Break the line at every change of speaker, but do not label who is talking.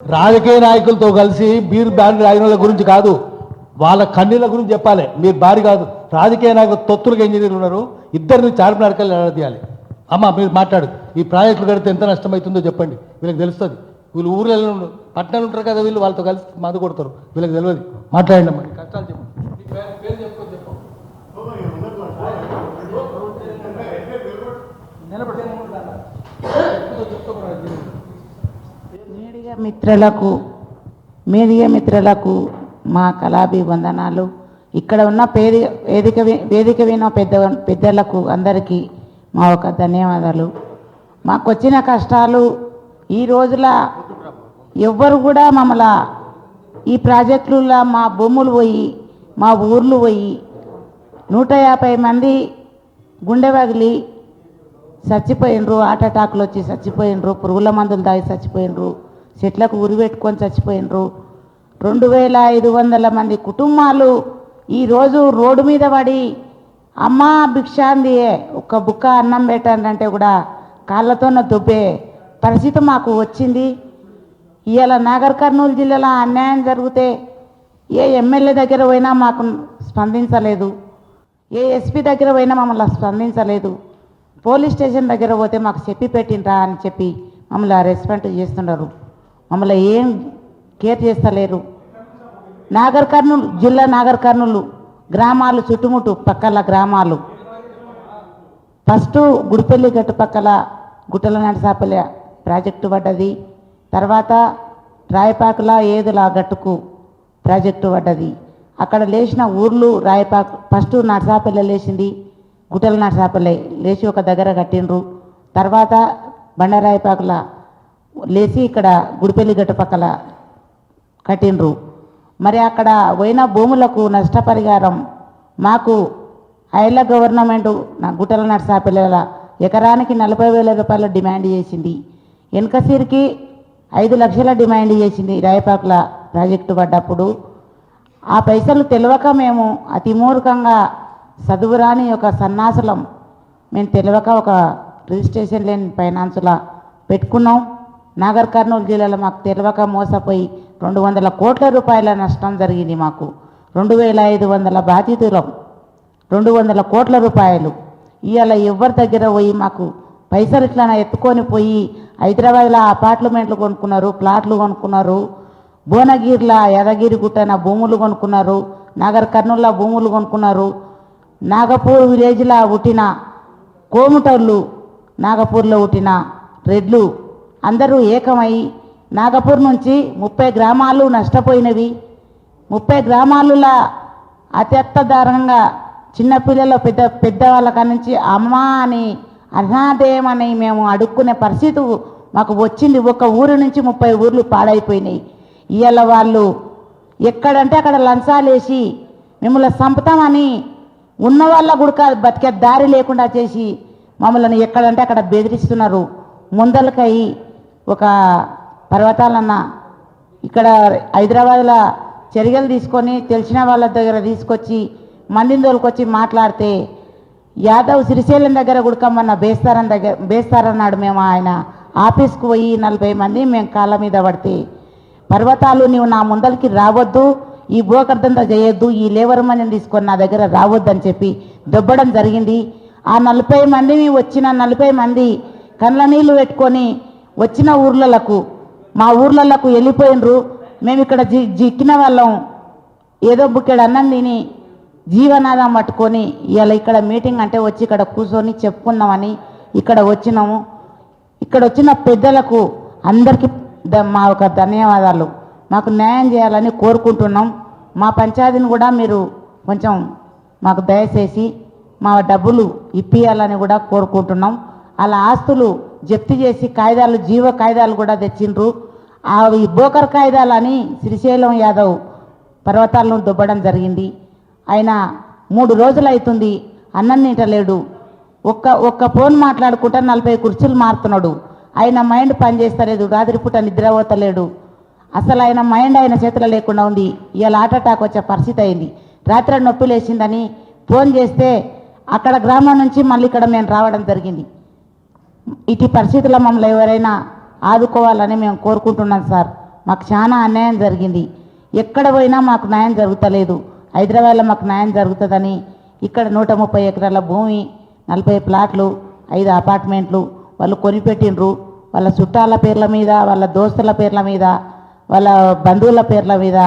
రాజకీయ నాయకులతో కలిసి బీర్ బ్యాండ్ రాజకీయాల గురించి కాదు, వాళ్ళ కన్నీళ్ళ గురించి చెప్పాలి. మీరు భారీ కాదు, రాజకీయ నాయకులు తొత్తులుగా ఇంజనీర్లు ఉన్నారు, ఇద్దరిని చార్మినార్కల్ తీయాలి. అమ్మ మీరు మాట్లాడు, ఈ ప్రాజెక్టులు కడితే ఎంత నష్టమవుతుందో చెప్పండి, వీళ్ళకి తెలుస్తుంది. వీళ్ళు ఊర్లలో పట్టణాలు ఉంటారు కదా, వీళ్ళు వాళ్ళతో కలిసి మందు కొడతారు, వీళ్ళకి తెలియదు. మాట్లాడండి అమ్మా, కష్టాలు చెప్పండి.
మీడియా మిత్రులకు మా కళాభివందనాలు. ఇక్కడ ఉన్న వేదిక విన పెద్దలకు అందరికీ మా ఒక ధన్యవాదాలు. మాకు వచ్చిన కష్టాలు ఈ రోజుల ఎవ్వరు కూడా మమ్మల్ని ఈ ప్రాజెక్టులలో మా భూములు పోయి మా ఊర్లు పోయి 150 మంది గుండె పగిలి చచ్చిపోయినరు, హార్ట్ అటాక్లు వచ్చి చచ్చిపోయినరు, పురుగుల మందులు తాగి చచ్చిపోయినరు, చెట్లకు ఉరి పెట్టుకొని చచ్చిపోయినరు. 2500 మంది కుటుంబాలు ఈరోజు రోడ్డు మీద పడి అమ్మా భిక్షాంది ఒక్క బుక్క అన్నం పెట్టాలంటే కూడా కాళ్ళతోనే దుబ్బే పరిస్థితి మాకు వచ్చింది. ఇవాళ నాగర్ కర్నూలు జిల్లాలో అన్యాయం జరిగితే ఏ ఎమ్మెల్యే దగ్గర పోయినా మాకు స్పందించలేదు, ఏ ఎస్పీ దగ్గర పోయినా మమ్మల్ని స్పందించలేదు, పోలీస్ స్టేషన్ దగ్గర పోతే మాకు చెప్పి పెట్టిండ్రా అని చెప్పి మమ్మల్ని రెస్పెక్ట్ చేస్తున్నారు, మమ్మల్ని ఏం కేర్ చేస్తలేరు. నాగర్ కర్నూలు జిల్లా, నాగర్ కర్నూలు గ్రామాలు చుట్టుముట్టు పక్కల గ్రామాలు, ఫస్ట్ గుడిపల్లి గట్టు పక్కల గుట్టల నడిసాపల్లి ప్రాజెక్టు పడ్డది, తర్వాత రాయపాకుల ఏదుల గట్టుకు ప్రాజెక్టు పడ్డది. అక్కడ లేచిన ఊర్లు రాయపాకు, ఫస్ట్ నడిసాపల్లి లేచింది, గుట్టల నడిసాపల్లి లేచి ఒక దగ్గర కట్టిండ్రు, తర్వాత బండరాయపాకుల లేచి ఇక్కడ గుడిపల్లి గట్టు పక్కల కట్టిండ్రు. మరి అక్కడ పోయిన భూములకు నష్టపరిహారం మాకు ఐల గవర్నమెంటు గుట్టల నడిసాపల్లిల ఎకరానికి 40,000 రూపాయలు డిమాండ్ చేసింది. వెనకసీరికి 5 లక్షల డిమాండ్ చేసింది రాయపాకుల ప్రాజెక్టు పడ్డప్పుడు. ఆ పైసలు తెలియక మేము అతి మూర్ఖంగా చదువురాని ఒక సన్నాసులం, మేము తెలియక ఒక రిజిస్ట్రేషన్ లేని ఫైనాన్సులా పెట్టుకున్నాం. నాగర్ కర్నూలు జిల్లాలో మాకు తెలియక మోసపోయి 200 కోట్ల రూపాయల నష్టం జరిగింది. మాకు 2500 బాధితులం, 200 కోట్ల రూపాయలు. ఇవాళ ఎవరి దగ్గర పోయి మాకు పైసలు ఇట్లా ఎత్తుకొని పోయి హైదరాబాద్లో అపార్ట్మెంట్లు కొనుక్కున్నారు, ప్లాట్లు కొనుక్కున్నారు, భువనగిరిలో యాదగిరి గుట్టన భూములు కొనుక్కున్నారు, నాగర్ కర్నూలులో భూములు కొనుక్కున్నారు. నాగపూర్ విలేజ్లో పుట్టిన కోముటోళ్ళు, నాగపూర్లో పుట్టిన రెడ్లు అందరూ ఏకమై నాగపూర్ నుంచి 30 గ్రామాలు నష్టపోయినవి. 30 గ్రామాలలో అత్యర్థదారుణంగా చిన్నపిల్లలు పెద్దవాళ్ళ కానుంచి అమ్మ అని అనాథేయమని మేము అడుక్కునే పరిస్థితి మాకు వచ్చింది. ఒక ఊరు నుంచి 30 ఊర్లు పాడైపోయినాయి. ఇవాళ వాళ్ళు ఎక్కడంటే అక్కడ లంచాలు వేసి మిమ్మల్ని చంపుతామని ఉన్న వాళ్ళ గుడక బతికే దారి లేకుండా చేసి మమ్మల్ని ఎక్కడంటే అక్కడ బెదిరిస్తున్నారు. ముందలకై ఒక పర్వతాలన్న ఇక్కడ హైదరాబాద్లో చర్యలు తీసుకొని తెలిసిన వాళ్ళ దగ్గర తీసుకొచ్చి మందిని తోలుకొచ్చి మాట్లాడితే యాదవ్ శ్రీశైలం దగ్గర గుడకమ్మన్న బేస్తారన్నాడు. మేము ఆయన ఆఫీస్కు పోయి 40 మంది మేము కాళ్ళ మీద పడితే, పర్వతాలు నీవు నా ముందరికి రావద్దు, ఈ భూకర్దంతా చేయొద్దు, ఈ లేబర్ మందిని తీసుకొని నా దగ్గర రావద్దు అని చెప్పి దొబ్బడం జరిగింది. ఆ 40 మందిని వచ్చిన 40 మంది కళ్ళ నీళ్ళు పెట్టుకొని వచ్చిన ఊర్లకు మా ఊర్లకు వెళ్ళిపోయినరు. మేము ఇక్కడ జిక్కిన వాళ్ళం ఏదో బుక్కెడు అన్నం తిని జీవనాధారం పట్టుకొని ఇవాళ ఇక్కడ మీటింగ్ అంటే వచ్చి ఇక్కడ కూర్చొని చెప్పుకుందామని ఇక్కడ వచ్చినాము. ఇక్కడ వచ్చిన పెద్దలకు అందరికీ మా ఒక ధన్యవాదాలు. మాకు న్యాయం చేయాలని కోరుకుంటున్నాం. మా పంచాయతీని కూడా మీరు కొంచెం మాకు దయచేసి మా డబ్బులు ఇప్పియాలని కూడా కోరుకుంటున్నాం. అలా ఆస్తులు జప్తు చేసి కాయిదాలు, జీవ కాయిదాలు కూడా తెచ్చిండ్రు. అవి బోకర్ కాయిదాలని శ్రీశైలం యాదవ్ పర్వతాలను దుబ్బడం జరిగింది. ఆయన 3 రోజులు అవుతుంది అన్నం తింటలేడు. ఒక్క ఫోన్ మాట్లాడుకుంటా 40 కుర్చీలు మారుతున్నాడు. ఆయన మైండ్ పనిచేస్తలేదు, రాత్రిపూట నిద్రపోతలేడు. అసలు ఆయన మైండ్ ఆయన చేతిలో లేకుండా ఉంది. ఇవాళ హార్ట్ అటాక్ వచ్చే పరిస్థితి అయింది. రాత్రి నొప్పి లేచిందని ఫోన్ చేస్తే అక్కడ గ్రామం నుంచి మళ్ళీ ఇక్కడ మేము రావడం జరిగింది. ఇటు పరిస్థితుల్లో మమ్మల్ని ఎవరైనా ఆదుకోవాలని మేము కోరుకుంటున్నాం సార్. మాకు చాలా అన్యాయం జరిగింది. ఎక్కడ పోయినా మాకు న్యాయం జరుగుతలేదు. హైదరాబాద్లో మాకు న్యాయం జరుగుతుందని ఇక్కడ 130 ఎకరాల భూమి, 40 ప్లాట్లు, 5 అపార్ట్మెంట్లు వాళ్ళు కొనిపెట్టిండ్రు. వాళ్ళ చుట్టాల పేర్ల మీద, వాళ్ళ దోస్తుల పేర్ల మీద, వాళ్ళ బంధువుల పేర్ల మీద